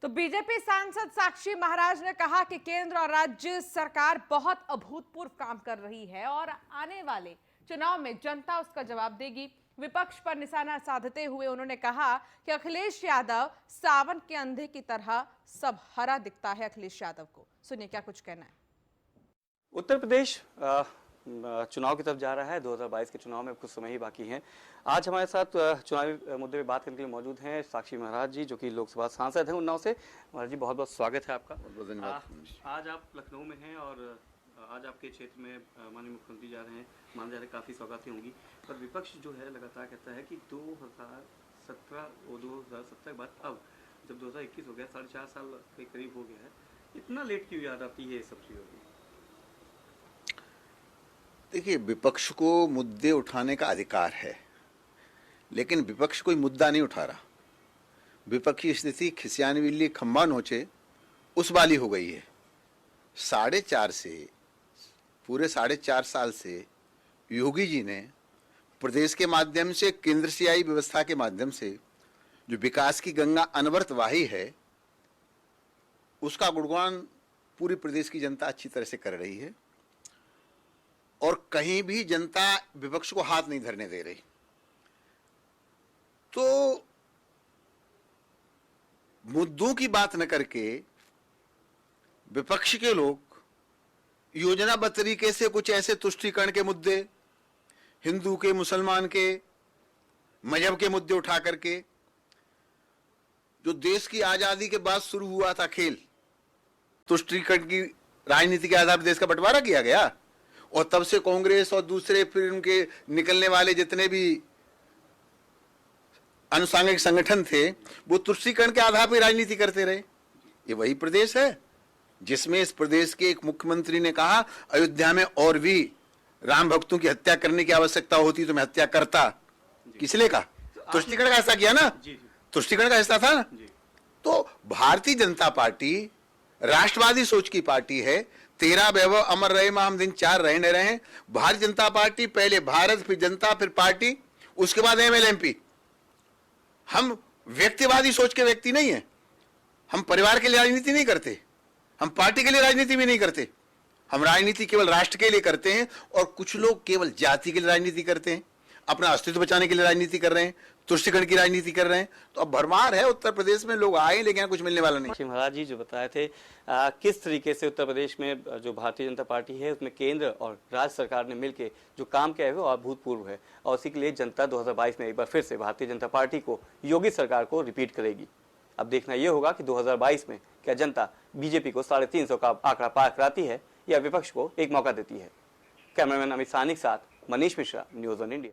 तो बीजेपी सांसद साक्षी महाराज ने कहा कि केंद्र और राज्य सरकार बहुत अभूतपूर्व काम कर रही है और आने वाले चुनाव में जनता उसका जवाब देगी। विपक्ष पर निशाना साधते हुए उन्होंने कहा कि अखिलेश यादव सावन के अंधे की तरह सब हरा दिखता है। अखिलेश यादव को सुनिए क्या कुछ कहना है। उत्तर प्रदेश चुनाव की तरफ जा रहा है। 2022 के चुनाव में कुछ समय ही बाकी है। आज हमारे साथ चुनावी मुद्दे पे बात करने के लिए मौजूद हैं साक्षी महाराज जी, जो कि लोकसभा सांसद हैं उन्नाव से। महाराज जी, बहुत बहुत स्वागत है आपका। बहुत धन्यवाद। आज आप लखनऊ में हैं और आज आपके क्षेत्र में माननीय मुख्यमंत्री जा रहे हैं। माना जा रहा है काफ़ी सौगातें होंगी, पर विपक्ष जो है लगातार कहता है कि 2017 और 2017 के बाद अब जब 2021 हो गया, 4.5 साल के करीब हो गया है, इतना लेट क्यों याद आती है सब चीज़ों की? देखिए, विपक्ष को मुद्दे उठाने का अधिकार है, लेकिन विपक्ष कोई मुद्दा नहीं उठा रहा। विपक्ष की स्थिति खिसियानी बिल्ली खंबा नोचे उस वाली हो गई है। 4.5 साल से योगी जी ने प्रदेश के माध्यम से, केंद्र से आई व्यवस्था के माध्यम से जो विकास की गंगा अनवरत वाही है, उसका गुणगान पूरी प्रदेश की जनता अच्छी तरह से कर रही है और कहीं भी जनता विपक्ष को हाथ नहीं धरने दे रही। तो मुद्दों की बात न करके विपक्ष के लोग योजनाबद्ध तरीके से कुछ ऐसे तुष्टीकरण के मुद्दे, हिंदू के, मुसलमान के, मजहब के मुद्दे उठा करके, जो देश की आजादी के बाद शुरू हुआ था खेल, तुष्टीकरण की राजनीति के आधार पर देश का बंटवारा किया गया और तब से कांग्रेस और दूसरे फिर उनके निकलने वाले जितने भी अनुसांगिक संगठन थे, वो तुष्टीकरण के आधार पर राजनीति करते रहे। ये वही प्रदेश है जिसमें इस प्रदेश के एक मुख्यमंत्री ने कहा, अयोध्या में और भी राम भक्तों की हत्या करने की आवश्यकता होती तो मैं हत्या करता। किसने कहा? तुष्टीकरण का हिस्सा किया ना, तुष्टीकरण का हिस्सा था ना। तो भारतीय जनता पार्टी राष्ट्रवादी सोच की पार्टी है। तेरा वैभव अमर रहे हम दिन 4 रहे न रहे। भारतीय जनता पार्टी पहले भारत, फिर जनता, फिर पार्टी, उसके बाद MLMP। हम व्यक्तिवादी सोच के व्यक्ति नहीं है। हम परिवार के लिए राजनीति नहीं करते, हम पार्टी के लिए राजनीति भी नहीं करते। हम राजनीति केवल राष्ट्र के लिए करते हैं और कुछ लोग केवल जाति के लिए राजनीति करते हैं, अपना अस्तित्व बचाने के लिए राजनीति कर रहे हैं, तुष्टीकरण की राजनीति कर रहे हैं। तो अब भरमार है उत्तर प्रदेश में, लोग आए लेकिन कुछ मिलने वाला नहीं। महाराज जी जो बताए थे किस तरीके से उत्तर प्रदेश में जो भारतीय जनता पार्टी है उसमें केंद्र और राज्य सरकार ने मिलकर जो काम किया है वो अभूतपूर्व है और उसी के लिए जनता 2022 में एक बार फिर से भारतीय जनता पार्टी को, योगी सरकार को रिपीट करेगी। अब देखना यह होगा कि 2022 में क्या जनता बीजेपी को 350 का आंकड़ा पार कराती है या विपक्ष को एक मौका देती है। कैमरामैन अमित सानी के साथ Manish Mishra, news on India.